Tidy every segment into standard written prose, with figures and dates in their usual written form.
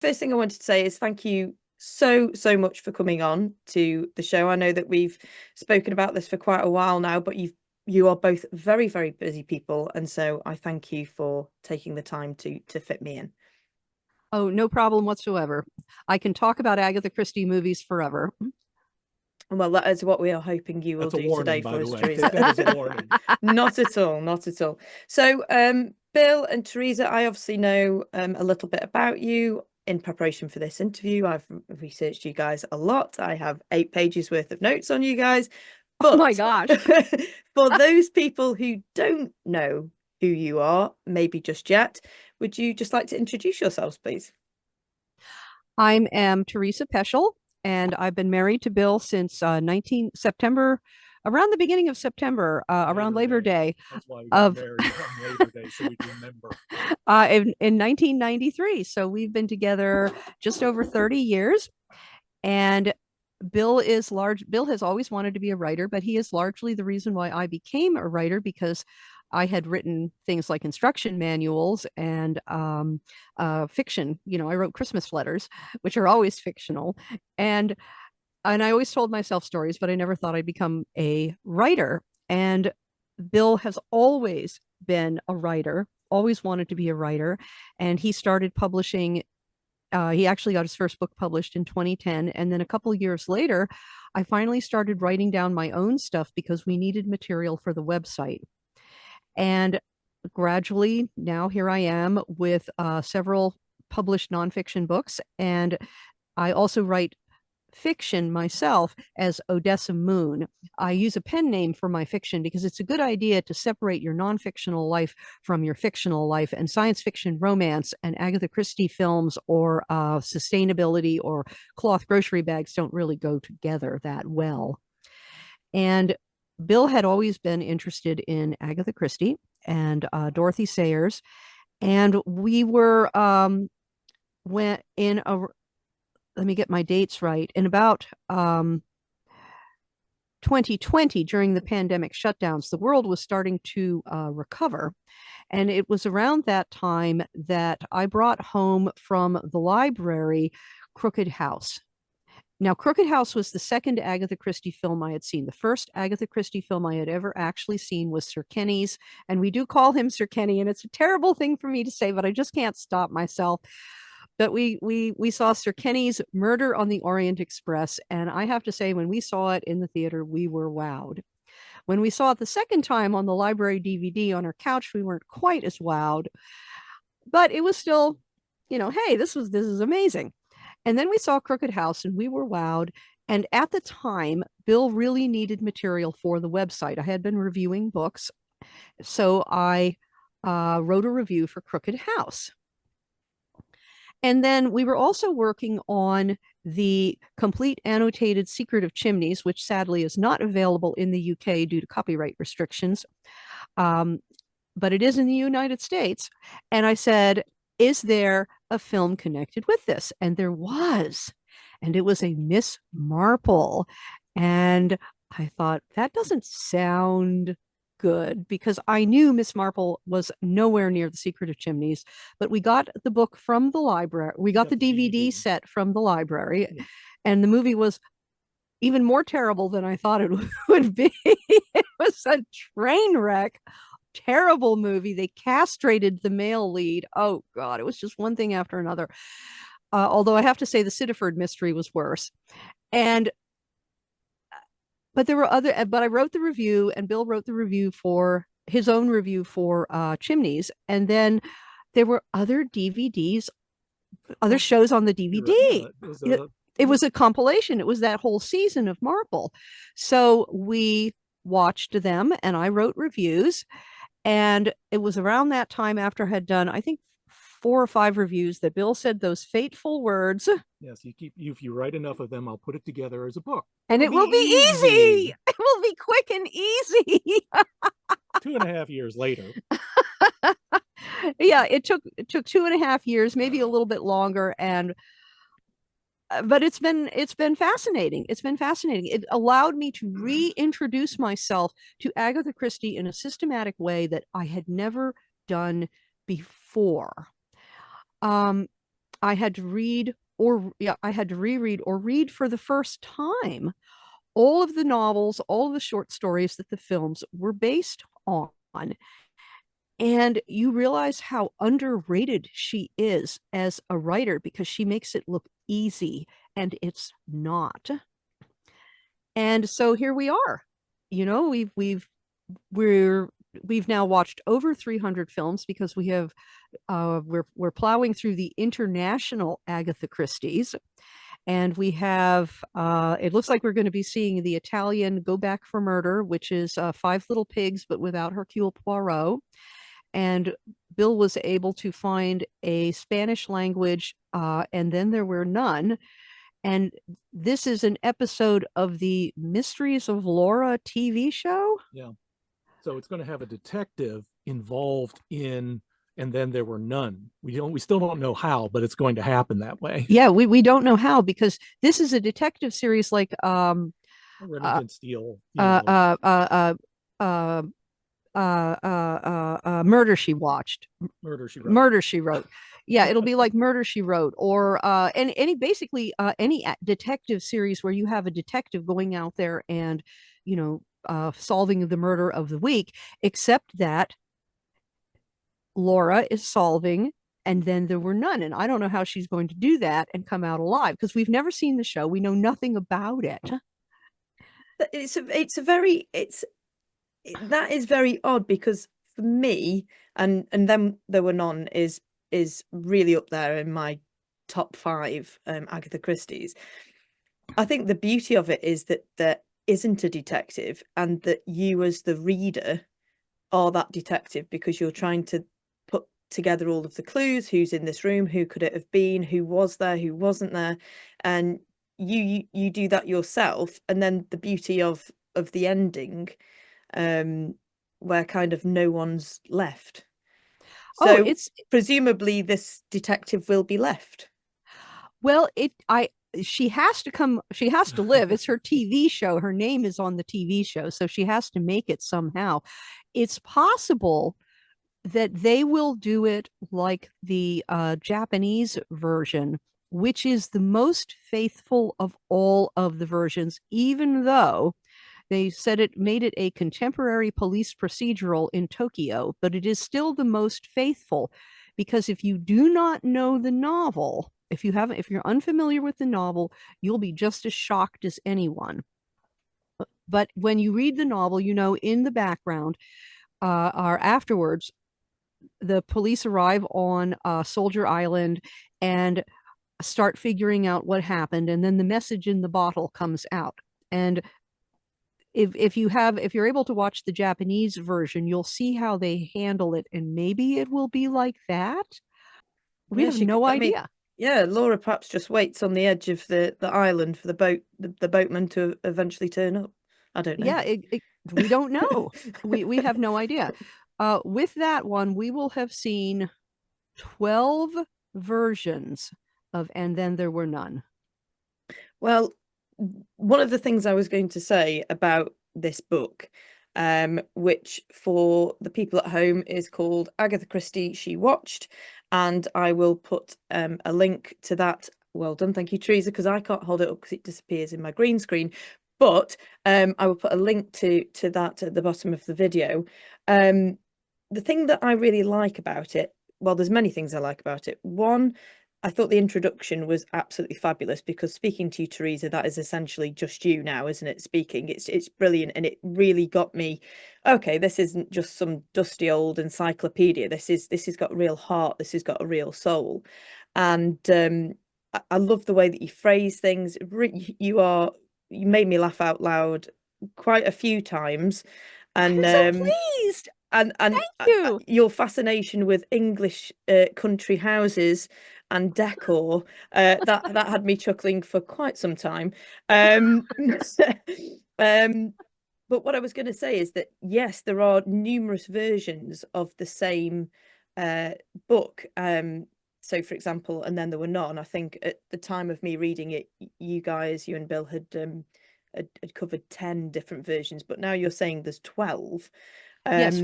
first thing I wanted to say is thank you so much for coming on to the show. I know that we've spoken about this for quite a while now, but you are both very busy people, and so I thank you for taking the time to fit me in. Oh, no problem whatsoever. I can talk about Agatha Christie movies forever. Well, that is what we are hoping you will That's a do warning, today by for the us, way. Teresa. That is a warning. Not at all, not at all. So, Bill and Teresa, I obviously know a little bit about you. In preparation for this interview, I've researched you guys a lot. I have 8 pages worth of notes on you guys. But Oh my gosh. for those people who don't know who you are, maybe just yet, would you just like to introduce yourselves, please? I am Teresa Peschel, and I've been married to Bill since 19 September, around the beginning of September, around Labor Day. That's why we got married on Labor Day, so we remember. In 1993. So we've been together just over 30 years. And Bill has always wanted to be a writer, but he is largely the reason why I became a writer, because I had written things like instruction manuals and fiction. I wrote Christmas letters, which are always fictional. And I always told myself stories, but I never thought I'd become a writer. And Bill has always been a writer, always wanted to be a writer. And he started publishing. He actually got his first book published in 2010. And then a couple of years later, I finally started writing down my own stuff because we needed material for the website. And gradually, now here I am with several published nonfiction books. And I also write fiction myself as Odessa Moon. I use a pen name for my fiction because it's a good idea to separate your non-fictional life from your fictional life, and science fiction, romance, and Agatha Christie films or sustainability or cloth grocery bags don't really go together that well. And Bill had always been interested in Agatha Christie and Dorothy Sayers. And we were went in a let me get my dates right. In about 2020, during the pandemic shutdowns, the world was starting to recover. And it was around that time that I brought home from the library Crooked House. Now, Crooked House was the second Agatha Christie film I had seen. The first Agatha Christie film I had ever actually seen was Sir Kenny's, and we do call him Sir Kenny, and it's a terrible thing for me to say, but I just can't stop myself. But we saw Sir Kenny's Murder on the Orient Express, and I have to say, when we saw it in the theater, we were wowed. When we saw it the second time on the library DVD on our couch, we weren't quite as wowed, but it was still, hey, this is amazing. And then we saw Crooked House, and we were wowed. And at the time, Bill really needed material for the website. I had been reviewing books, so I wrote a review for Crooked House. And then we were also working on the complete annotated Secret of Chimneys, which sadly is not available in the UK due to copyright restrictions. But it is in the United States. And I said, is there a film connected with this? And there was. And it was a Miss Marple. And I thought, that doesn't sound good, because I knew Miss Marple was nowhere near The Secret of Chimneys, but we got the book from the library. We got the DVD set from the library, and the movie was even more terrible than I thought it would be. It was a train wreck, terrible movie. They castrated the male lead. Oh God, it was just one thing after another. Although I have to say the Siddiford mystery was worse. But I wrote the review, and Bill wrote the review for his own review for Chimneys. And then there were other DVDs, other shows on the DVD. It was a compilation. It was that whole season of Marple. So we watched them, and I wrote reviews. And it was around that time, after I had done, I think, 4 or 5 reviews, that Bill said those fateful words. Yes, if you write enough of them, I'll put it together as a book. And it will be easy. It will be quick and easy. 2.5 years later. Yeah, it took 2.5 years, maybe a little bit longer, but it's been fascinating. It's been fascinating. It allowed me to reintroduce myself to Agatha Christie in a systematic way that I had never done before. I had to read I had to reread or read for the first time all of the novels, all of the short stories that the films were based on. And you realize how underrated she is as a writer because she makes it look easy, and it's not. And so here we are. You know, we've now watched over 300 films because we're plowing through the international Agatha Christie's, and we have it looks like we're going to be seeing the Italian Go Back for Murder, which is Five Little Pigs but without Hercule Poirot. And Bill was able to find a Spanish language, and then there were none. And this is an episode of the Mysteries of Laura TV show. Yeah. So it's going to have a detective involved in, and then there were none. We still don't know how, but it's going to happen that way. Yeah, we don't know how, because this is a detective series like Remington Steele. Murder She Watched. Murder She Wrote. Yeah, it'll be like Murder She Wrote, or any basically any detective series where you have a detective going out there and, you know, solving the murder of the week, except that Laura is solving and then there were none. And I don't know how she's going to do that and come out alive, because we've never seen the show. We know nothing about it. That is very odd, because for me, and then there were none is really up there in my top 5 Agatha Christie's. I think the beauty of it is that there isn't a detective, and that you as the reader are that detective, because you're trying to put together all of the clues. Who's in this room? Who could it have been? Who was there? Who wasn't there? And you do that yourself. And then the beauty of the ending, where kind of no one's left. So presumably this detective will be left. Well, she has to live. It's her TV show. Her name is on the TV show, so she has to make it somehow. It's possible that they will do it like the Japanese version, which is the most faithful of all of the versions, even though they said it made it a contemporary police procedural in Tokyo, but it is still the most faithful, because if you do not know the novel, if you're unfamiliar with the novel, you'll be just as shocked as anyone. But when you read the novel, you know, in the background, or afterwards, the police arrive on Soldier Island and start figuring out what happened, and then the message in the bottle comes out. And if you're able to watch the Japanese version, you'll see how they handle it, and maybe it will be like that. We have no idea. Yeah, Laura perhaps just waits on the edge of the island for the boatman to eventually turn up. I don't know. Yeah, we don't know. we have no idea. With that one, we will have seen 12 versions of And Then There Were None. Well, one of the things I was going to say about this book, which for the people at home is called Agatha Christie, She Watched, and I will put a link to that. Well done, thank you, Teresa, because I can't hold it up because it disappears in my green screen. But I will put a link to that at the bottom of the video. The thing that I really like about it, well, there's many things I like about it. One, I thought the introduction was absolutely fabulous, because speaking to you, Teresa, that is essentially just you now, isn't it? Speaking, it's brilliant, and it really got me. Okay, this isn't just some dusty old encyclopedia. This has got real heart. This has got a real soul, and I love the way that you phrase things. You made me laugh out loud quite a few times, and I'm so pleased. And thank you. Your fascination with English country houses and decor, that had me chuckling for quite some time. But what I was going to say is that yes, there are numerous versions of the same book. So, for example, And Then There Were None. I think at the time of me reading it, you and Bill had covered 10 different versions, but now you're saying there's 12. Yes,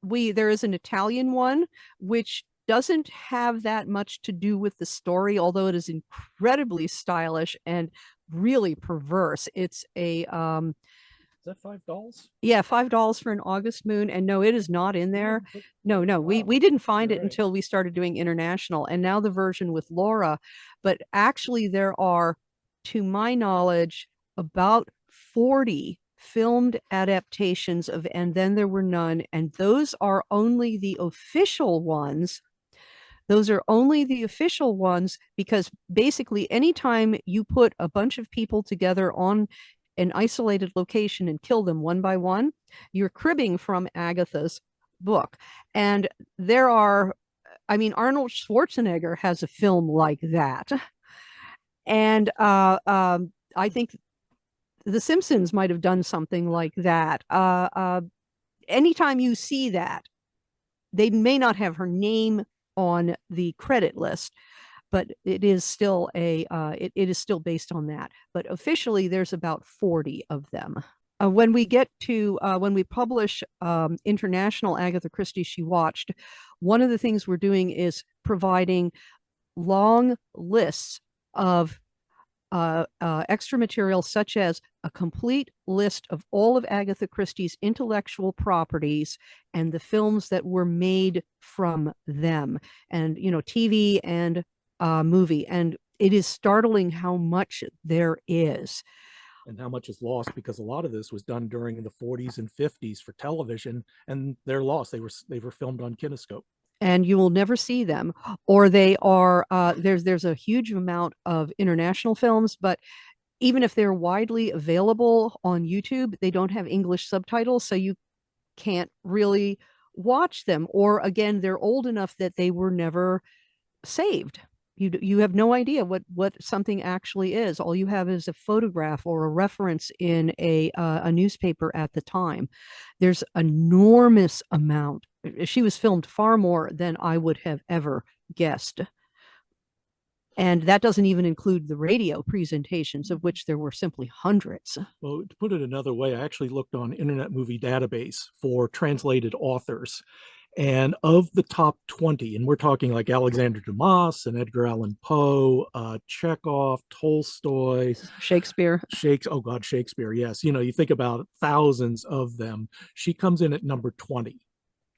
there is an Italian one, which doesn't have that much to do with the story, although it is incredibly stylish and really perverse. It's a Is that $5? yeah, $5 for an August Moon. And no, it is not in there. No, Wow. we didn't find You're it right. until we started doing international, and now the version with Laura. But actually, there are, to my knowledge, about 40 filmed adaptations of And Then There Were None, and those are only the official ones. Those are only the official ones, because basically anytime you put a bunch of people together on an isolated location and kill them one by one, you're cribbing from Agatha's book. And there are, I mean, Arnold Schwarzenegger has a film like that. And I think The Simpsons might have done something like that. Anytime you see that, they may not have her name on the credit list, but it is still it is still based on that. But officially, there's about 40 of them. When we get to when we publish International Agatha Christie She Watched, one of the things we're doing is providing long lists of extra material, such as a complete list of all of Agatha Christie's intellectual properties and the films that were made from them, and TV and movie. And it is startling how much there is. And how much is lost, because a lot of this was done during the 40s and 50s for television, and they're lost. They were filmed on kinescope. And you will never see them, or they are there's a huge amount of international films, but even if they're widely available on YouTube, they don't have English subtitles, so you can't really watch them. Or again, they're old enough that they were never saved. You have no idea what something actually is. All you have is a photograph or a reference in a newspaper at the time. There's enormous amount. She was filmed far more than I would have ever guessed. And that doesn't even include the radio presentations, of which there were simply hundreds. Well, to put it another way, I actually looked on Internet Movie Database for translated authors. And of the top 20, and we're talking like Alexander Dumas and Edgar Allan Poe, Chekhov, Tolstoy, Shakespeare. Shakespeare, yes. You think about thousands of them. She comes in at number 20,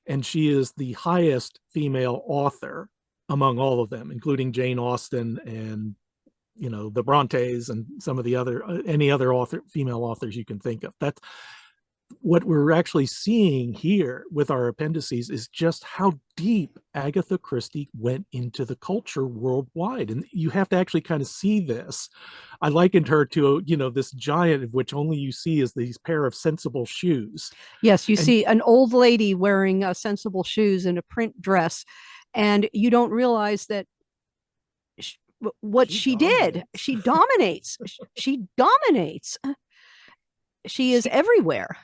and she is the highest female author among all of them, including Jane Austen and the Brontes and some of the any other female authors you can think of. That's what we're actually seeing here with our appendices, is just how deep Agatha Christie went into the culture worldwide. And you have to actually kind of see this. I likened her to, this giant of which only you see is these pair of sensible shoes. Yes, you see an old lady wearing sensible shoes and a print dress, and you don't realize that what she did. She dominates. She dominates. She is everywhere.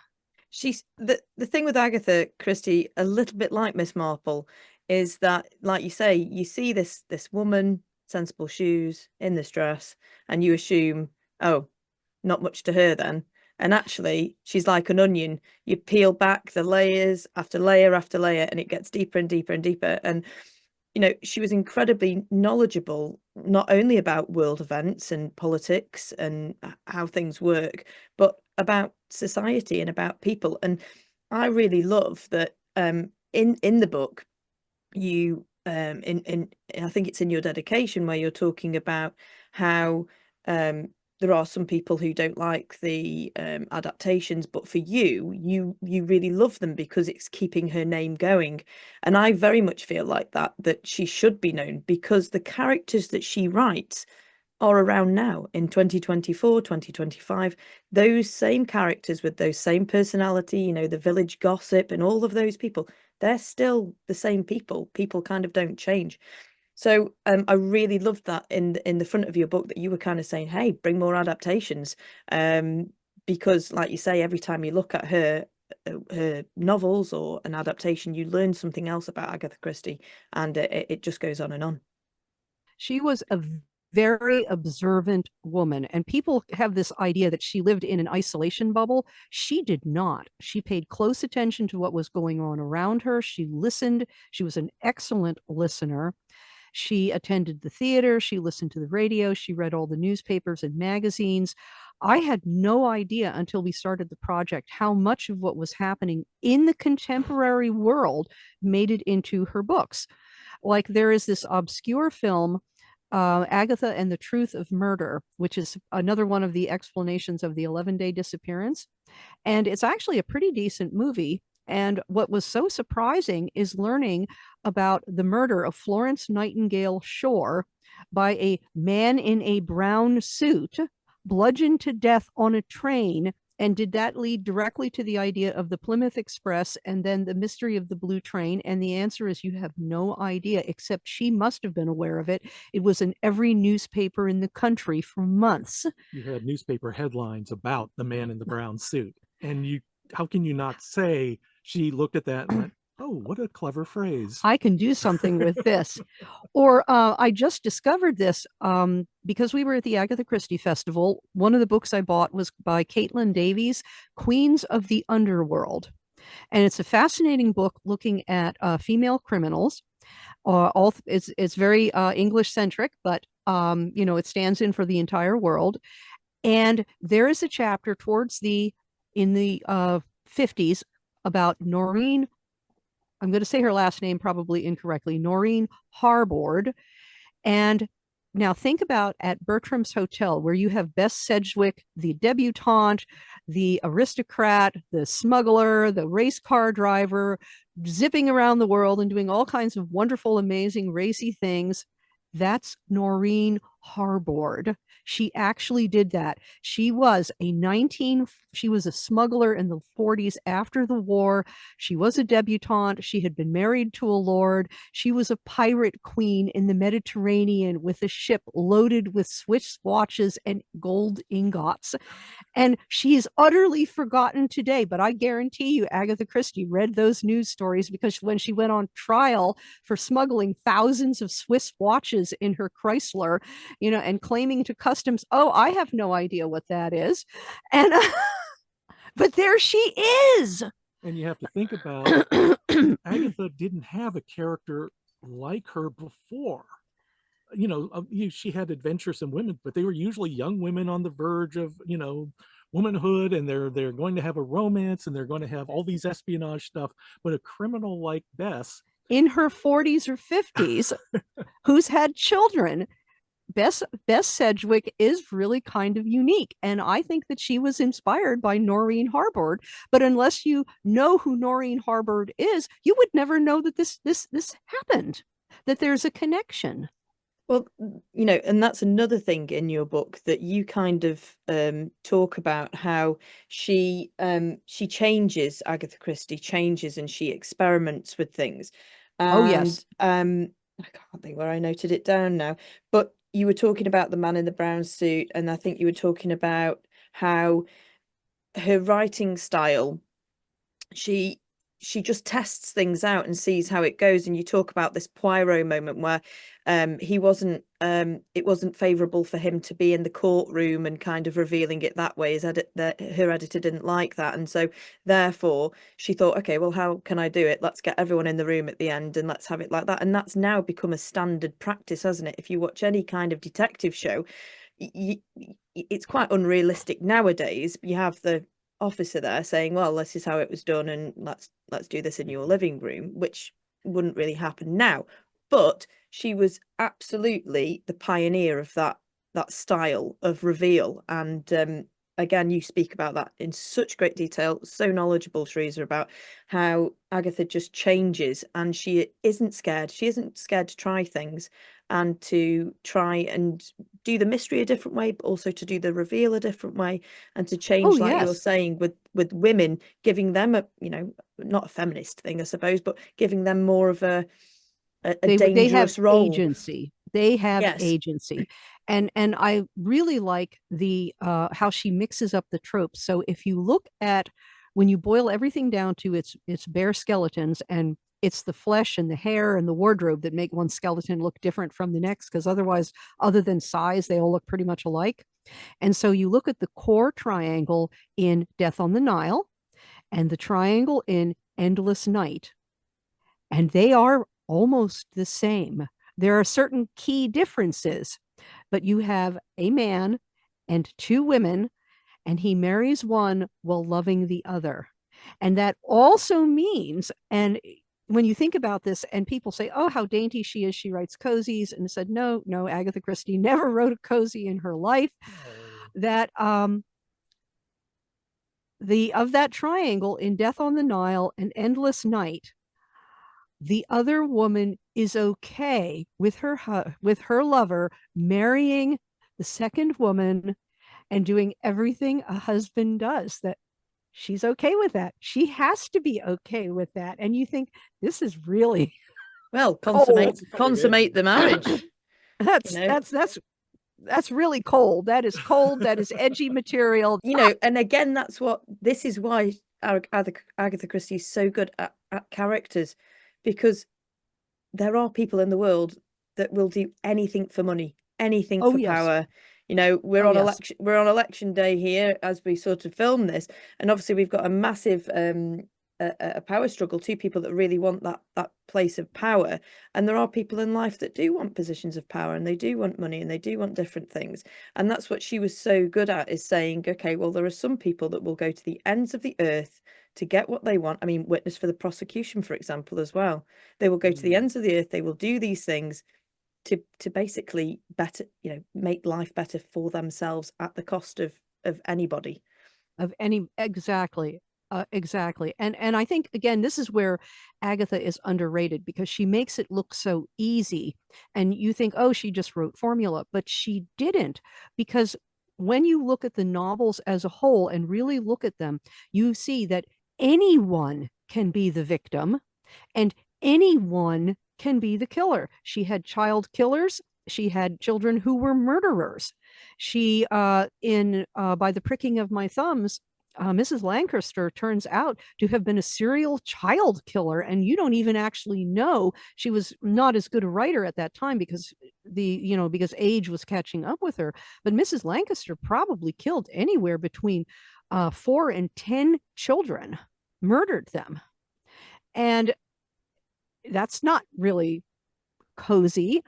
She's the thing with Agatha Christie, a little bit like Miss Marple, is that, like you say, you see this woman, sensible shoes, in this dress, and you assume, oh, not much to her then. And actually, she's like an onion. You peel back the layers after layer after layer, and it gets deeper and deeper and deeper. And she was incredibly knowledgeable, not only about world events and politics and how things work, but about society and about people. And I really love that in the book, you in I think it's in your dedication where you're talking about how there are some people who don't like the adaptations, but for you really love them because it's keeping her name going. And I very much feel like that she should be known, because the characters that she writes are around now in 2024, 2025. Those same characters with those same personality, the village gossip and all of those people, they're still the same people. People kind of don't change. So I really loved that in the front of your book, that you were kind of saying, hey, bring more adaptations, because like you say, every time you look at her novels or an adaptation, you learn something else about Agatha Christie, and it just goes on and on. She was a very observant woman. And people have this idea that she lived in an isolation bubble. She did not. She paid close attention to what was going on around her. She listened. She was an excellent listener. She attended the theater. She listened to the radio. She read all the newspapers and magazines. I had no idea until we started the project how much of what was happening in the contemporary world made it into her books. Like there is this obscure film, Agatha and the Truth of Murder, which is another one of the explanations of the 11-day disappearance. And it's actually a pretty decent movie. And what was so surprising is learning about the murder of Florence Nightingale Shore by a man in a brown suit, bludgeoned to death on a train. And did that lead directly to the idea of the Plymouth Express and then the mystery of the blue train? And the answer is you have no idea, except she must have been aware of it. It was in every newspaper in the country for months. You had newspaper headlines about the man in the brown suit. And how can you not say she looked at that and went, oh, what a clever phrase. I can do something with this. Or I just discovered this because we were at the Agatha Christie Festival. One of the books I bought was by Caitlin Davies, Queens of the Underworld. And it's a fascinating book looking at female criminals. It's very English centric, but it stands in for the entire world. And there is a chapter in the 50s about Noreen. I'm going to say her last name probably incorrectly, Noreen Harbord. And now think about at Bertram's Hotel, where you have Bess Sedgwick, the debutante, the aristocrat, the smuggler, the race car driver, zipping around the world and doing all kinds of wonderful, amazing, racy things. That's Noreen Harbord. She actually did that. She was a smuggler in the 40s after the war. She was a debutante. She had been married to a lord. She was a pirate queen in the Mediterranean with a ship loaded with Swiss watches and gold ingots. And she is utterly forgotten today. But I guarantee you, Agatha Christie read those news stories because when she went on trial for smuggling thousands of Swiss watches in her Chrysler, and claiming to customs, oh, I have no idea what that is. And but there she is. And you have to think about Agatha didn't have a character like her before. She had adventuresome women, but they were usually young women on the verge of, womanhood, and they're going to have a romance, and they're going to have all these espionage stuff. But a criminal like Bess, in her 40s or 50s, who's had children, Bess Sedgwick is really kind of unique. And I think that she was inspired by Noreen Harbord. But unless you know who Noreen Harbord is, you would never know that this happened, that there's a connection. Well, and that's another thing in your book that you kind of talk about, how she changes, Agatha Christie changes, and she experiments with things. Oh, yes. I can't think where I noted it down now, but you were talking about the man in the brown suit, and I think you were talking about how her writing style, she just tests things out and sees how it goes. And you talk about this Poirot moment where it wasn't favorable for him to be in the courtroom and kind of revealing it that way. Her editor didn't like that, and so therefore she thought, okay, well, how can I do it? Let's get everyone in the room at the end and let's have it like that. And that's now become a standard practice, hasn't it? If you watch any kind of detective show, it's quite unrealistic nowadays. You have the officer there saying, well, this is how it was done, and let's do this in your living room, which wouldn't really happen now. But she was absolutely the pioneer of that style of reveal. And again, you speak about that in such great detail, so knowledgeable, Teresa, about how Agatha just changes, and she isn't scared to try things and to try and do the mystery a different way, but also to do the reveal a different way, and to change, like you're saying, with women, giving them not a feminist thing, I suppose, but giving them more of a dangerous role. Agency. They have agency. And I really like the how she mixes up the tropes. So if you look at, when you boil everything down to its bare skeletons, and it's the flesh and the hair and the wardrobe that make one skeleton look different from the next, because otherwise, other than size, they all look pretty much alike. And so you look at the core triangle in Death on the Nile and the triangle in Endless Night, and they are almost the same. There are certain key differences, but you have a man and two women, and he marries one while loving the other. And that also means, and when you think about this and people say, oh, how dainty she is, she writes cozies, and said, no, Agatha Christie never wrote a cozy in her life. That of that triangle in Death on the Nile and Endless Night, the other woman is okay with her lover marrying the second woman and doing everything a husband does. That she's okay with that. She has to be okay with that. And you think, this is really well, consummate the marriage. That's really cold. That is cold. That is edgy material. And again, this is why Agatha Christie is so good at characters, because there are people in the world that will do anything for money, anything for power. We're on election day here as we sort of film this, and obviously we've got a massive a power struggle, two people that really want that place of power, and there are people in life that do want positions of power, and they do want money, and they do want different things. And that's what she was so good at, is saying, okay, well, there are some people that will go to the ends of the earth to get what they want. I mean, witness for the prosecution, for example, as well. They will go to the ends of the earth, they will do these things to basically better, make life better for themselves at the cost of anybody. Exactly. Exactly. And I think, again, this is where Agatha is underrated, because she makes it look so easy. And you think, oh, she just wrote formula, but she didn't. Because when you look at the novels as a whole and really look at them, you see that anyone can be the victim and anyone can be the killer. She had child killers. She had children who were murderers. She, by the pricking of my thumbs, Mrs. Lancaster turns out to have been a serial child killer, and you don't even actually know. She was not as good a writer at that time because because age was catching up with her. But Mrs. Lancaster probably killed anywhere between 4 and 10 children, murdered them, and that's not really cozy.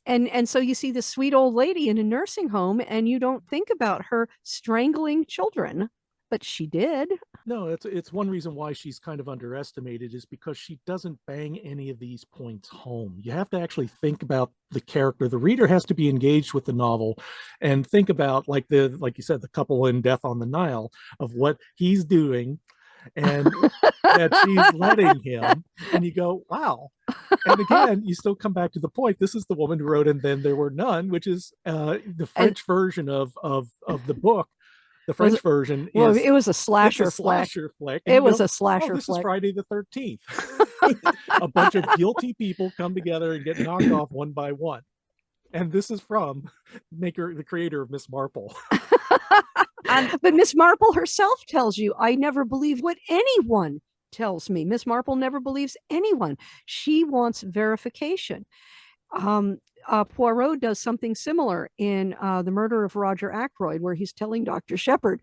And so you see this sweet old lady in a nursing home, and you don't think about her strangling children. But she did. No, it's one reason why she's kind of underestimated, is because she doesn't bang any of these points home. You have to actually think about the character. The reader has to be engaged with the novel and think about, like you said, the couple in Death on the Nile, of what he's doing and that she's letting him. And you go, wow. And again, you still come back to the point. This is the woman who wrote And Then There Were None, which is the French version of the book. The French version is... it was a slasher flick. It was a slasher flick. This is Friday the 13th. A bunch of guilty people come together and get knocked off one by one. And this is from the creator of Miss Marple. But Miss Marple herself tells you, I never believe what anyone tells me. Miss Marple never believes anyone. She wants verification. Poirot does something similar in The Murder of Roger Ackroyd, where he's telling Dr. Shepard,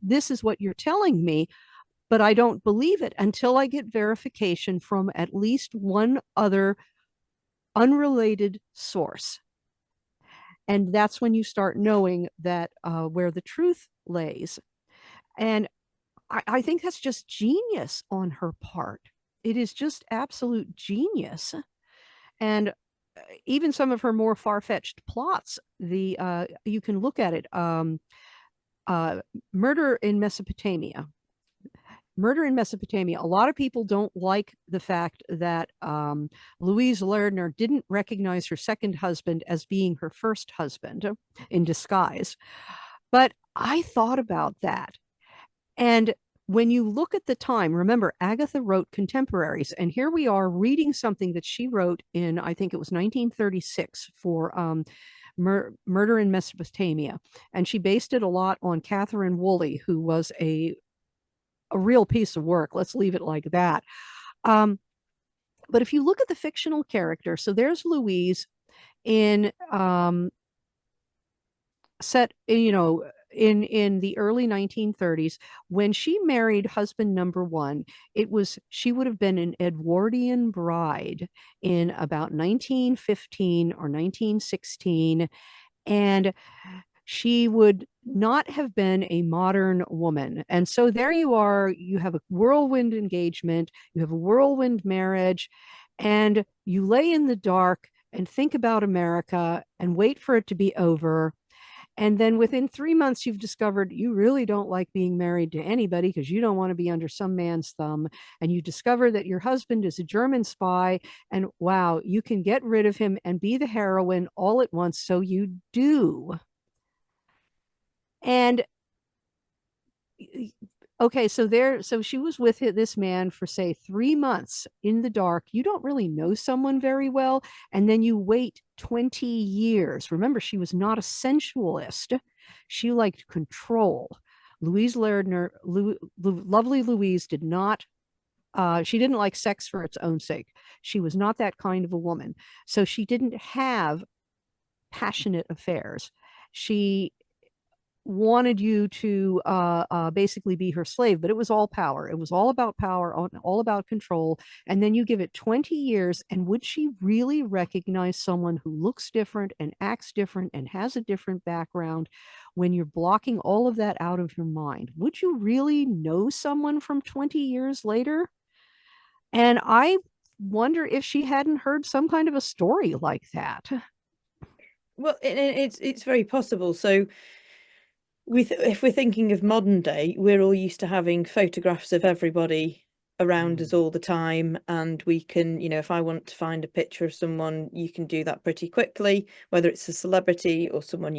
this is what you're telling me, but I don't believe it until I get verification from at least one other unrelated source. And that's when you start knowing that where the truth lays. And I think that's just genius on her part. It is just absolute genius. And even some of her more far-fetched plots, you can look at it. Murder in Mesopotamia. A lot of people don't like the fact that Louise Lardner didn't recognize her second husband as being her first husband in disguise. But I thought about that. And when you look at the time, remember, Agatha wrote contemporaries, and here we are reading something that she wrote in, I think it was 1936 for Murder in Mesopotamia. And she based it a lot on Catherine Woolley, who was a real piece of work. Let's leave it like that. But if you look at the fictional character, so there's Louise in set, in the early 1930s, when she married husband number one, she would have been an Edwardian bride in about 1915 or 1916, and she would not have been a modern woman. And so there you are, you have a whirlwind engagement, you have a whirlwind marriage, and you lay in the dark and think about America and wait for it to be over. And then within 3 months, you've discovered you really don't like being married to anybody because you don't want to be under some man's thumb. And you discover that your husband is a German spy. And wow, you can get rid of him and be the heroine all at once. So you do. And okay, so she was with this man for, say, 3 months in the dark. You don't really know someone very well, and then you wait 20 years. Remember, she was not a sensualist. She liked control. Louise Lardner, lovely Louise, did not, she didn't like sex for its own sake. She was not that kind of a woman. So she didn't have passionate affairs. She wanted you to basically be her slave, but it was all power. It was all about power, all about control. And then you give it 20 years, and would she really recognize someone who looks different and acts different and has a different background when you're blocking all of that out of your mind? Would you really know someone from 20 years later? And I wonder if she hadn't heard some kind of a story like that. Well, it's very possible. So if we're thinking of modern day, we're all used to having photographs of everybody around us all the time, and we can, if I want to find a picture of someone, you can do that pretty quickly, whether it's a celebrity or someone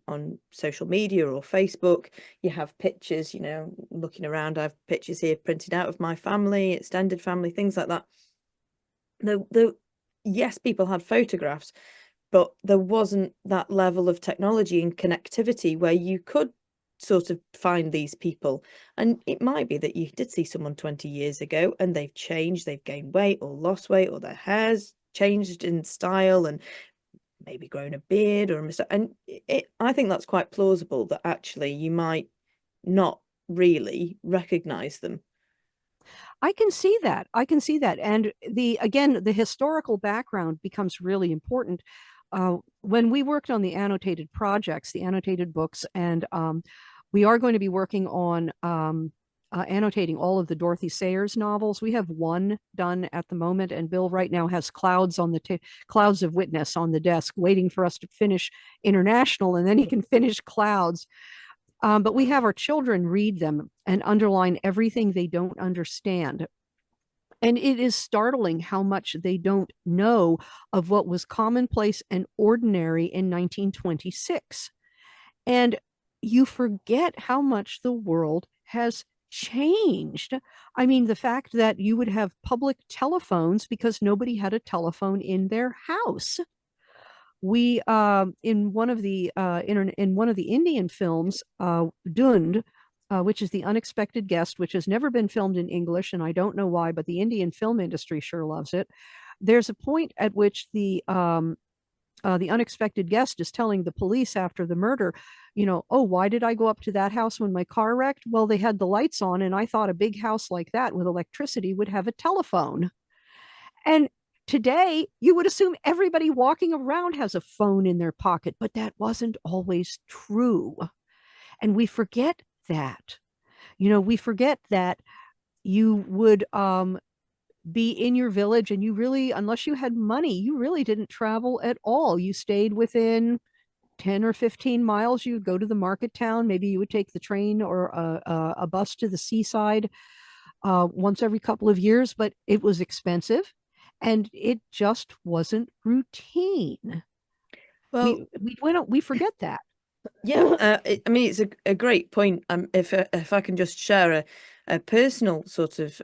on social media or Facebook. You have pictures, looking around, I have pictures here printed out of my family, extended family, things like that. Yes, people had photographs, but there wasn't that level of technology and connectivity where you could sort of find these people. And it might be that you did see someone 20 years ago and they've changed, they've gained weight or lost weight, or their hair's changed in style and maybe grown a beard or a mustache. And I think that's quite plausible that actually you might not really recognize them. I can see that. And the historical background becomes really important. When we worked on the annotated projects, the annotated books, and we are going to be working on annotating all of the Dorothy Sayers novels. We have one done at the moment, and Bill right now has Clouds of Witness on the desk, waiting for us to finish International, and then he can finish Clouds. But we have our children read them and underline everything they don't understand. And it is startling how much they don't know of what was commonplace and ordinary in 1926. And you forget how much the world has changed. I mean, the fact that you would have public telephones because nobody had a telephone in their house. We in one of the Indian films, Dund, which is The Unexpected Guest, which has never been filmed in English, and I don't know why, but the Indian film industry sure loves it. There's a point at which the unexpected guest is telling the police after the murder, oh, why did I go up to that house when my car wrecked? Well, they had the lights on, and I thought a big house like that with electricity would have a telephone. And today, you would assume everybody walking around has a phone in their pocket, but that wasn't always true. And we forget that. We forget that you would be in your village, and you really, unless you had money, you really didn't travel at all. You stayed within 10 or 15 miles. You would go to the market town. Maybe you would take the train or a bus to the seaside once every couple of years, but it was expensive. And it just wasn't routine. Well, we forget that. Yeah, I mean, it's a great point. If I can just share a personal sort of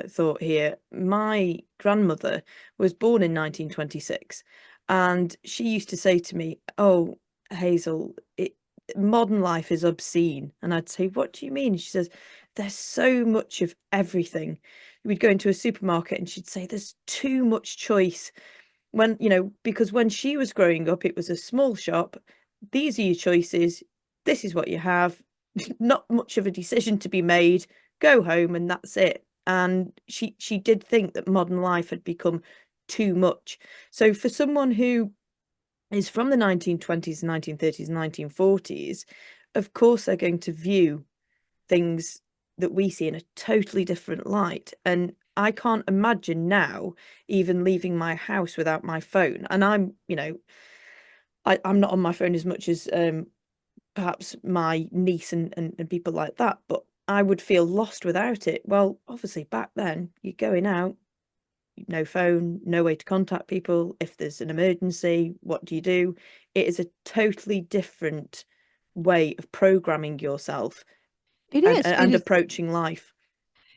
thought here. My grandmother was born in 1926, and she used to say to me, "Oh, Hazel, modern life is obscene." And I'd say, "What do you mean?" She says, "There's so much of everything. we'd go into a supermarket and she'd say there's too much choice. When, because when she was growing up, it was a small shop. These are your choices. This is what you have. Not much of a decision to be made. Go home and that's it. And she did think that modern life had become too much. So for someone who is from the 1920s, 1930s, 1940s, of course they're going to view things that we see in a totally different light. And I can't imagine now even leaving my house without my phone. And I'm not on my phone as much as perhaps my niece and people like that, but I would feel lost without it. Well, obviously back then you're going out, no phone, no way to contact people. If there's an emergency, what do you do? It is a totally different way of programming yourself and approaching life.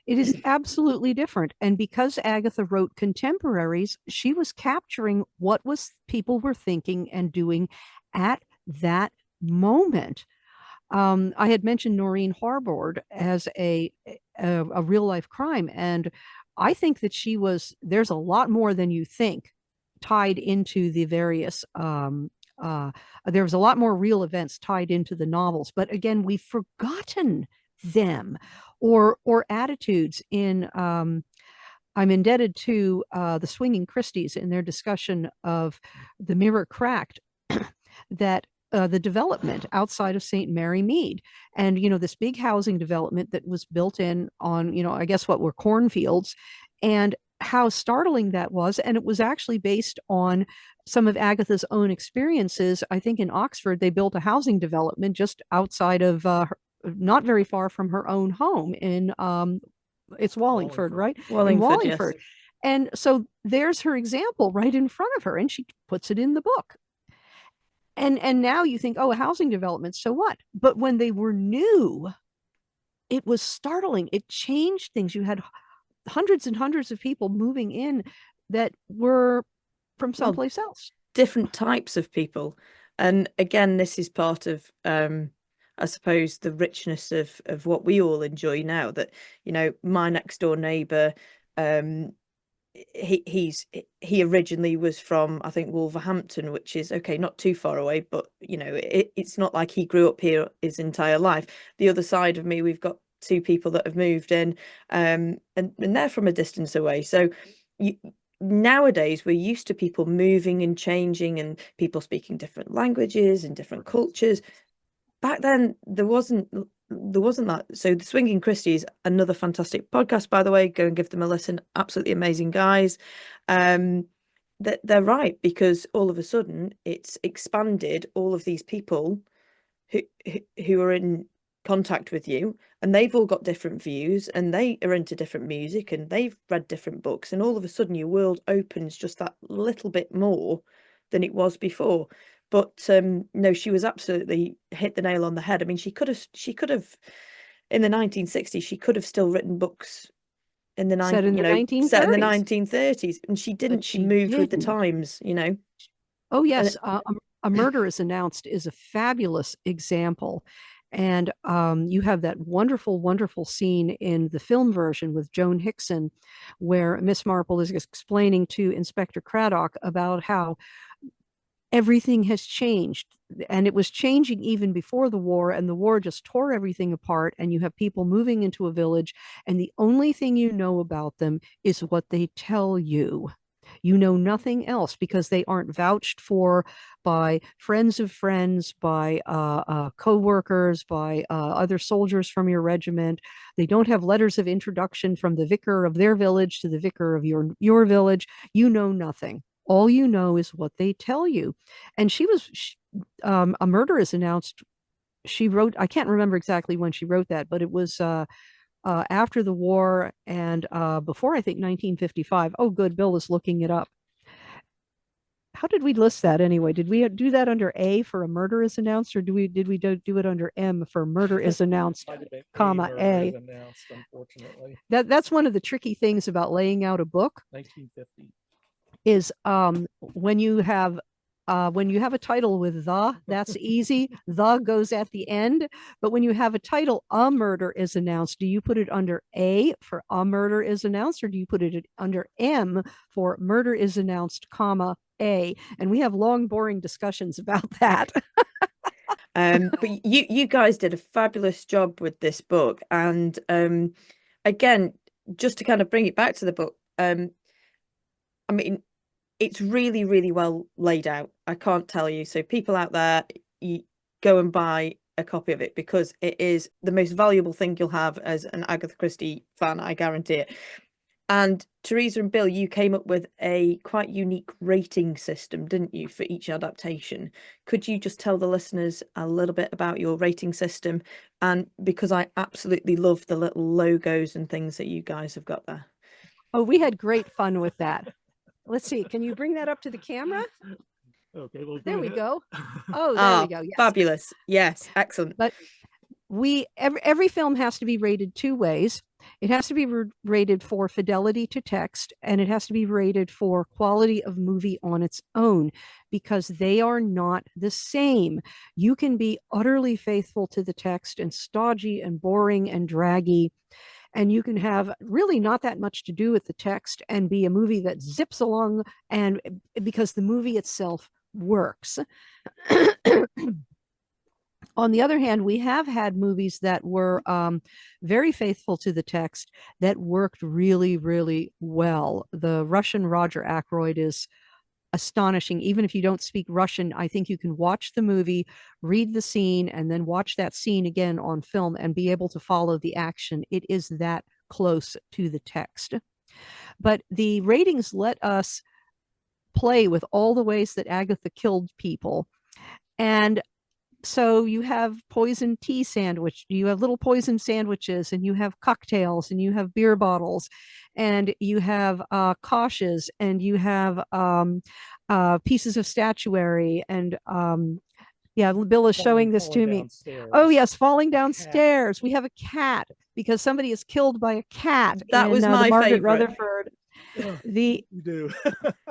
It is absolutely different. And because Agatha wrote contemporaries, she was capturing what people were thinking and doing at that moment. I had mentioned Noreen Harbord as a real life crime, and I think that there's a lot more than you think tied into the various there was a lot more real events tied into the novels, but again, we've forgotten them or attitudes in I'm indebted to the Swinging Christies in their discussion of The Mirror Cracked that the development outside of St. Mary Mead, and this big housing development that was built in on I guess what were cornfields, and how startling that was. And it was actually based on some of Agatha's own experiences. I think in Oxford they built a housing development just outside of not very far from her own home in it's Wallingford, right? Wallingford. Yes. And so there's her example right in front of her, and she puts it in the book. And now you think, oh, a housing development, so what? But when they were new, it was startling. It changed things. You had hundreds and hundreds of people moving in that were from someplace else. Different types of people. And again, this is part of, I suppose, the richness of what we all enjoy now, that, my next door neighbour, he originally was from, I think, Wolverhampton, which is okay, not too far away, but it's not like he grew up here his entire life. The other side of me, we've got two people that have moved in, and they're from a distance away. So nowadays we're used to people moving and changing and people speaking different languages and different cultures. Back then there wasn't that. So the Swinging Christie is another fantastic podcast, by the way. Go and give them a listen. Absolutely amazing guys. That they're right, because all of a sudden it's expanded all of these people who are in contact with you, and they've all got different views, and they are into different music, and they've read different books, and all of a sudden your world opens just that little bit more than it was before. But no, she was absolutely hit the nail on the head. I mean, she could have in the 1960s, she could have still written books in the 1930s, and she didn't. She moved with the times, Oh yes, A Murder is Announced is a fabulous example. And you have that wonderful, wonderful scene in the film version with Joan Hickson, where Miss Marple is explaining to Inspector Craddock about how everything has changed. And it was changing even before the war, and the war just tore everything apart. And you have people moving into a village, and the only thing you know about them is what they tell you. You know nothing else, because they aren't vouched for by friends of friends, by co-workers, by other soldiers from your regiment. They don't have letters of introduction from the vicar of their village to the vicar of your village. You know nothing. All you know is what they tell you. And A Murder is Announced. She wrote, I can't remember exactly when she wrote that, but it was after the war and before, I think, 1955. Oh, good. Bill is looking it up. How did we list that anyway? Did we do that under A for A Murder is Announced, or did we do it under M for Murder is Announced, comma A? Announced, unfortunately. That's one of the tricky things about laying out a book. 1950. Is when you have When you have a title with the, that's easy. The goes at the end. But when you have a title, a murder is announced, do you put it under A for a murder is announced, or do you put it under M for murder is announced, comma, A? And we have long, boring discussions about that. But you guys did a fabulous job with this book. And again, just to kind of bring it back to the book, I mean, it's really, really well laid out. I can't tell you. So people out there, you go and buy a copy of it, because it is the most valuable thing you'll have as an Agatha Christie fan, I guarantee it. And Teresa and Bill, you came up with a quite unique rating system, didn't you, for each adaptation? Could you just tell the listeners a little bit about your rating system? And because I absolutely love the little logos and things that you guys have got there. Oh, we had great fun with that. Let's see. Can you bring that up to the camera? Okay, well, there we go. Oh, there we go. Yes. Fabulous. Yes, excellent. But every film has to be rated two ways. It has to be rated for fidelity to text, and it has to be rated for quality of movie on its own, because they are not the same. You can be utterly faithful to the text and stodgy and boring and draggy, and you can have really not that much to do with the text and be a movie that zips along, and because the movie itself works. On the other hand, we have had movies that were very faithful to the text that worked really, really well. The Russian Roger Ackroyd is astonishing. Even if you don't speak Russian, I think you can watch the movie, read the scene, and then watch that scene again on film and be able to follow the action. It is that close to the text. But the ratings let us play with all the ways that Agatha killed people. And so you have poison tea sandwich, you have little poison sandwiches, and you have cocktails, and you have beer bottles, and you have cautious, and you have pieces of statuary, and yeah, Bill is showing this to me. Oh yes, falling downstairs. We have a cat, because somebody is killed by a cat. That was my Margaret favorite. Rutherford. You do.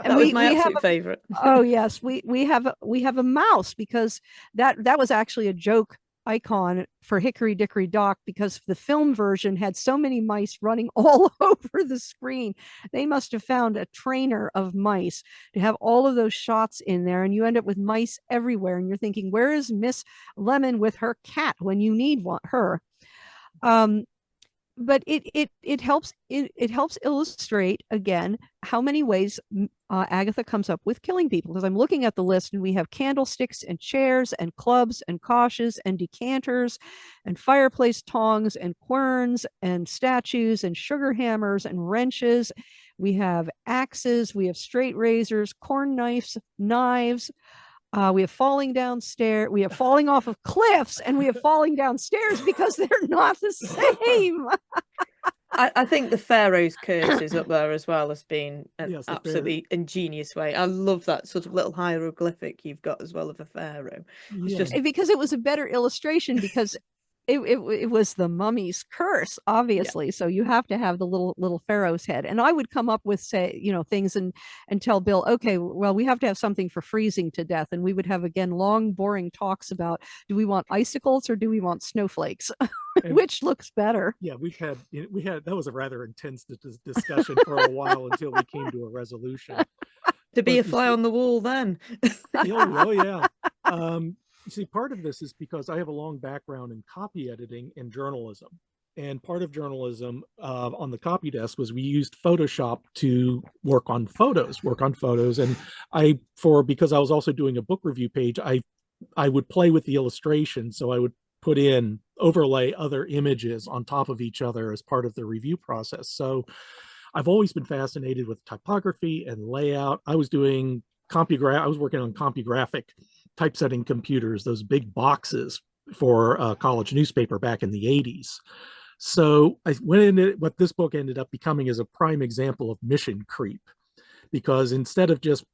That was my absolute favorite. Oh yes, we have a mouse, because that was actually a joke icon for Hickory Dickory Dock, because the film version had so many mice running all over the screen. They must have found a trainer of mice to have all of those shots in there, and you end up with mice everywhere, and you're thinking, where is Miss Lemon with her cat when you need her? But it helps illustrate again how many ways Agatha comes up with killing people. Because I'm looking at the list, and we have candlesticks and chairs and clubs and cautious and decanters and fireplace tongs and querns and statues and sugar hammers and wrenches. We have axes, we have straight razors, corn knives. We have falling downstairs, we have falling off of cliffs, and we have falling downstairs, because they're not the same. I think the Pharaoh's curse is up there as well as being an absolutely ingenious way. I love that sort of little hieroglyphic you've got as well of a pharaoh. It's just because it was a better illustration, because it was the mummy's curse, obviously. Yeah. So you have to have the little pharaoh's head. And I would come up with, say, things and tell Bill, okay, well, we have to have something for freezing to death. And we would have, again, long, boring talks about, do we want icicles or do we want snowflakes? Which looks better? Yeah, we had that was a rather intense discussion for a while until we came to a resolution. To be a fly on the wall then. Oh yeah. You see, part of this is because I have a long background in copy editing and journalism. And part of journalism on the copy desk was we used Photoshop to work on photos. And because I was also doing a book review page, I would play with the illustration. So I would overlay other images on top of each other as part of the review process. So I've always been fascinated with typography and layout. I was working on CompuGraphic typesetting computers, those big boxes for a college newspaper back in the 80s. So I went into what this book ended up becoming as a prime example of mission creep, because instead of just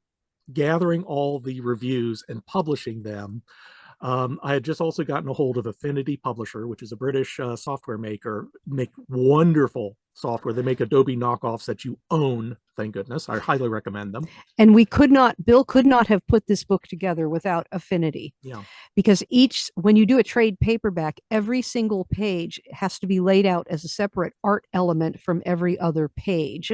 gathering all the reviews and publishing them, I had just also gotten a hold of Affinity Publisher, which is a British software maker, make wonderful software. They make Adobe knockoffs that you own. Thank goodness. I highly recommend them. And Bill could not have put this book together without Affinity. Yeah. Because when you do a trade paperback, every single page has to be laid out as a separate art element from every other page.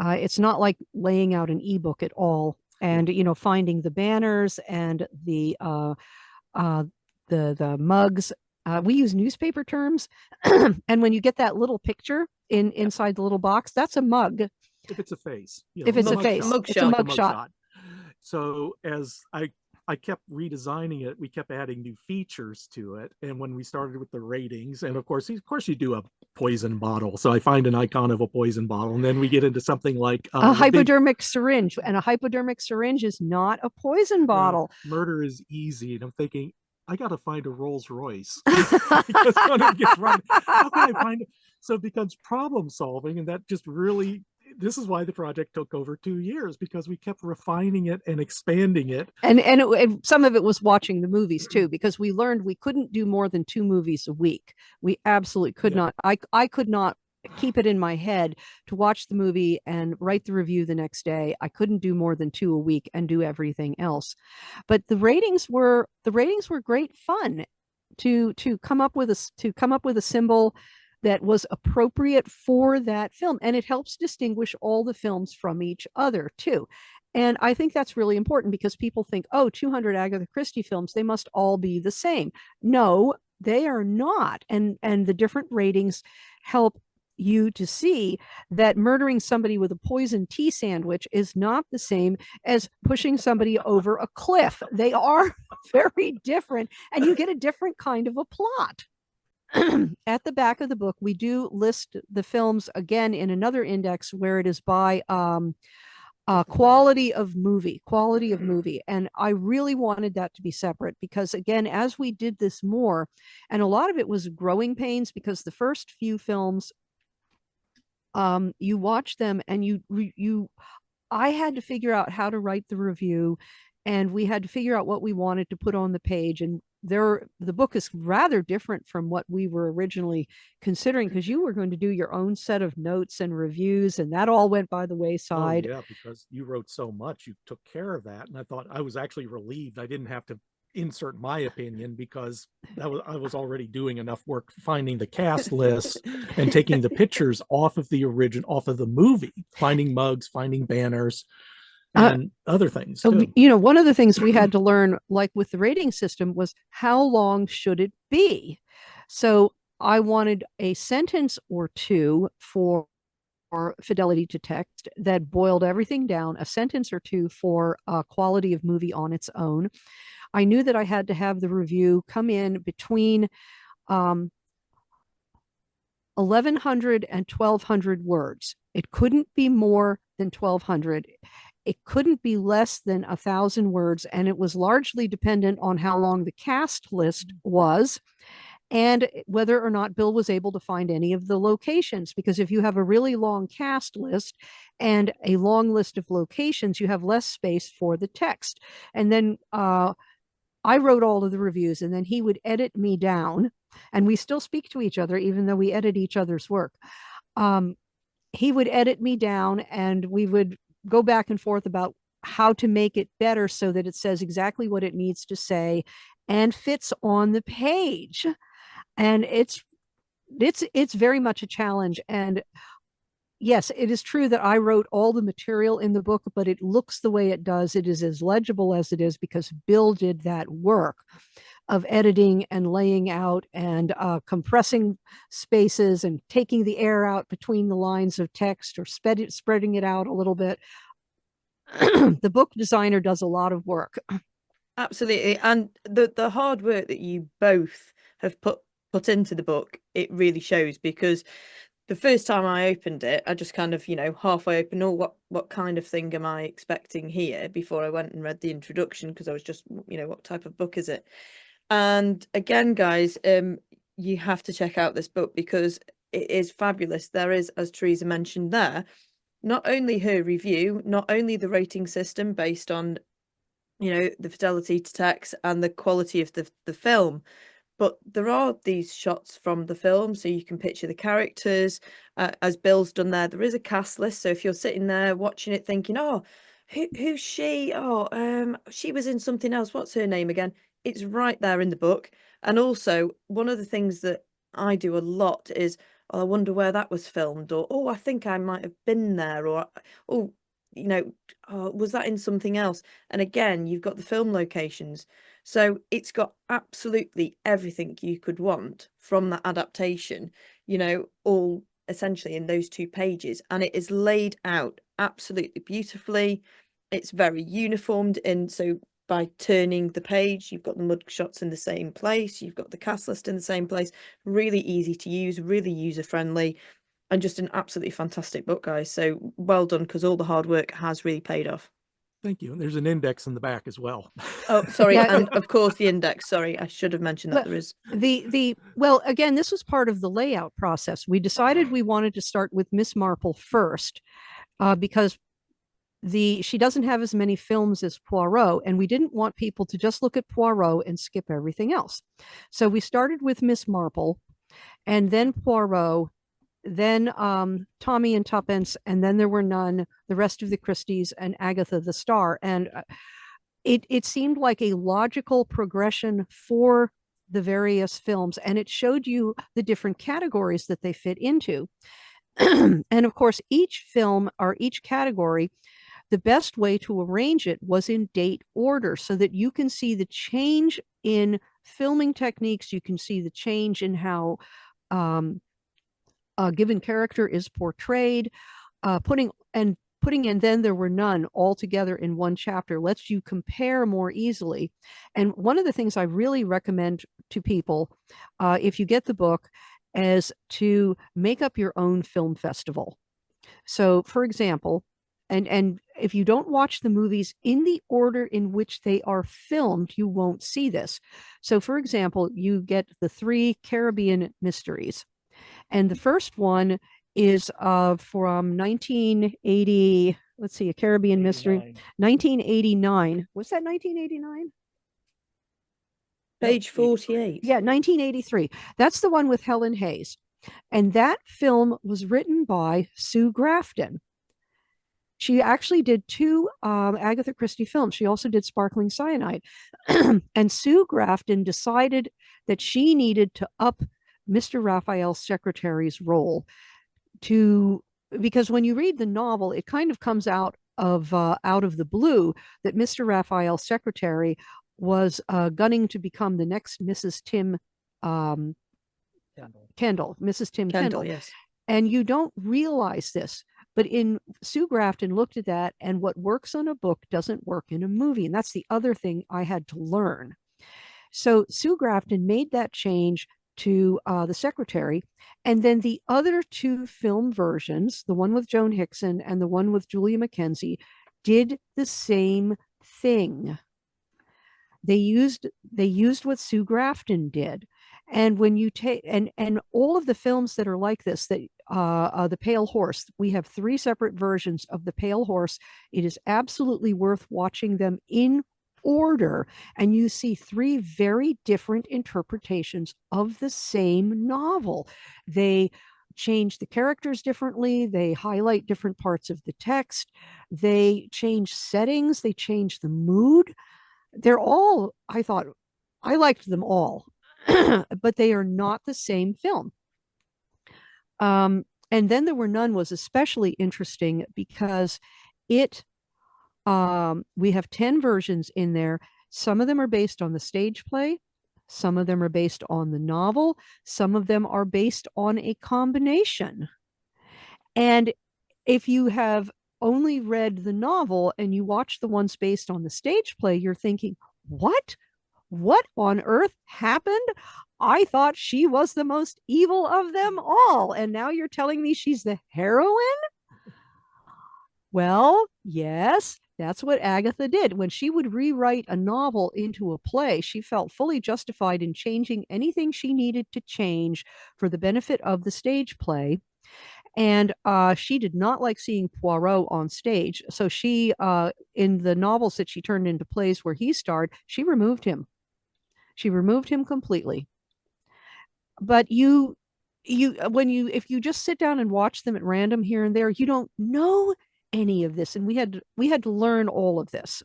It's not like laying out an ebook at all. And, finding the banners and the mugs. We use newspaper terms. And when you get that little picture inside the little box, that's a mug. If it's a face. If it's a face, it's a mugshot. So as I kept redesigning it, we kept adding new features to it. And when we started with the ratings, and of course you do a poison bottle. So I find an icon of a poison bottle, and then we get into something like a hypodermic syringe. And a hypodermic syringe is not a poison bottle. Murder is easy. And I'm thinking, I got to find a Rolls Royce. Because when it gets run, how can I find it? So it becomes problem solving, and that just really. This is why the project took over 2 years, because we kept refining it and expanding it. And some of it was watching the movies too, because we learned we couldn't do more than 2 movies a week. We absolutely could not. I could not keep it in my head to watch the movie and write the review the next day. I couldn't do more than 2 a week and do everything else. But the ratings were great fun to come up with a symbol that was appropriate for that film. And it helps distinguish all the films from each other too. And I think that's really important, because people think, 200 Agatha Christie films, they must all be the same. No, they are not. And the different ratings help you to see that murdering somebody with a poison tea sandwich is not the same as pushing somebody over a cliff. They are very different, and you get a different kind of a plot. At the back of the book, we do list the films again in another index where it is by quality of movie. And I really wanted that to be separate, because again, as we did this more, and a lot of it was growing pains, because the first few films, you watch them and I had to figure out how to write the review, and we had to figure out what we wanted to put on the page. And the book is rather different from what we were originally considering, because you were going to do your own set of notes and reviews, and that all went by the wayside. Oh, yeah, because you wrote so much, you took care of that. And I thought, I was actually relieved I didn't have to insert my opinion, because I was already doing enough work finding the cast list and taking the pictures off of the movie, finding mugs, finding banners, and other things too. One of the things we had to learn, like with the rating system, was how long should it be? So I wanted a sentence or two for fidelity to text that boiled everything down, a sentence or two for quality of movie on its own. I knew that I had to have the review come in between 1,100 and 1,200 words. It couldn't be more than 1,200. It couldn't be less than 1,000 words, and it was largely dependent on how long the cast list was and whether or not Bill was able to find any of the locations. Because if you have a really long cast list and a long list of locations, you have less space for the text. And then I wrote all of the reviews, and then he would edit me down, and we still speak to each other, even though we edit each other's work. He would edit me down, and we would go back and forth about how to make it better so that it says exactly what it needs to say and fits on the page. And it's very much a challenge. And yes, it is true that I wrote all the material in the book, but it looks the way it does. It is as legible as it is because Bill did that work of editing and laying out and compressing spaces and taking the air out between the lines of text, or spreading it out a little bit. The book designer does a lot of work. Absolutely. And the hard work that you both have put into the book, it really shows, because the first time I opened it, I just kind of, halfway open, what kind of thing am I expecting here, before I went and read the introduction, because I was just, what type of book is it? And again, guys, you have to check out this book, because it is fabulous. There is, as Teresa mentioned there, not only her review, not only the rating system based on, the fidelity to text and the quality of the film, but there are these shots from the film, so you can picture the characters. As Bill's done there is a cast list. So if you're sitting there watching it thinking, oh, who's she? Oh, she was in something else. What's her name again? It's right there in the book. And also, one of the things that I do a lot is, oh, I wonder where that was filmed, or oh, I think I might have been there, or oh, oh, was that in something else? And again, you've got the film locations. So it's got absolutely everything you could want from that adaptation, all essentially in those 2 pages. And it is laid out absolutely beautifully. It's very uniformed. And so by turning the page, you've got the mug shots in the same place. You've got the cast list in the same place. Really easy to use, really user-friendly, and just an absolutely fantastic book, guys. So well done, because all the hard work has really paid off. Thank you. And there's an index in the back as well. Oh, sorry. Yeah. And of course the index. Sorry, I should have mentioned that there is. Well, again, this was part of the layout process. We decided we wanted to start with Miss Marple first, because she doesn't have as many films as Poirot, and we didn't want people to just look at Poirot and skip everything else. So we started with Miss Marple, and then Poirot, then Tommy and Tuppence, and then there were none, the rest of the Christies, and Agatha the Star. And it seemed like a logical progression for the various films, and it showed you the different categories that they fit into. And of course, each film or each category, the best way to arrange it was in date order, so that you can see the change in filming techniques. You can see the change in how a given character is portrayed. Putting in Then There Were None all together in one chapter lets you compare more easily. And one of the things I really recommend to people, if you get the book, is to make up your own film festival. So, for example, and if you don't watch the movies in the order in which they are filmed, you won't see this. So, for example, you get the 3 Caribbean mysteries. And the first one is from 1980. Let's see, a Caribbean mystery, 1989. Was that 1989? Page 48. Yeah, 1983. That's the one with Helen Hayes. And that film was written by Sue Grafton. She actually did 2 Agatha Christie films. She also did Sparkling Cyanide. And Sue Grafton decided that she needed to up Mr. Raphael's secretary's role, because when you read the novel, it kind of comes out of the blue that Mr. Raphael's secretary was gunning to become the next Mrs. Tim Kendall, Mrs. Tim Kendall. Yes. And you don't realize this, but Sue Grafton looked at that, and what works on a book doesn't work in a movie. And that's the other thing I had to learn. So Sue Grafton made that change to the secretary. And then the other 2 film versions, the one with Joan Hickson and the one with Julia Mackenzie, did the same thing. They used what Sue Grafton did. And when you take and all of the films that are like this, that the Pale Horse, we have 3 separate versions of the Pale Horse. It is absolutely worth watching them in order, and you see 3 very different interpretations of the same novel. They change the characters differently, they highlight different parts of the text, they change settings, they change the mood. They're all, I thought, I liked them all, but they are not the same film. And Then There Were None was especially interesting because we have 10 versions in there. Some of them are based on the stage play. Some of them are based on the novel. Some of them are based on a combination. And if you have only read the novel and you watch the ones based on the stage play, you're thinking, what? What on earth happened? I thought she was the most evil of them all. And now you're telling me she's the heroine? Well, yes, that's what Agatha did. When she would rewrite a novel into a play, she felt fully justified in changing anything she needed to change for the benefit of the stage play. And she did not like seeing Poirot on stage. So she, in the novels that she turned into plays where he starred, she removed him. She removed him completely. But if you just sit down and watch them at random here and there, you don't know any of this. And we had to learn all of this.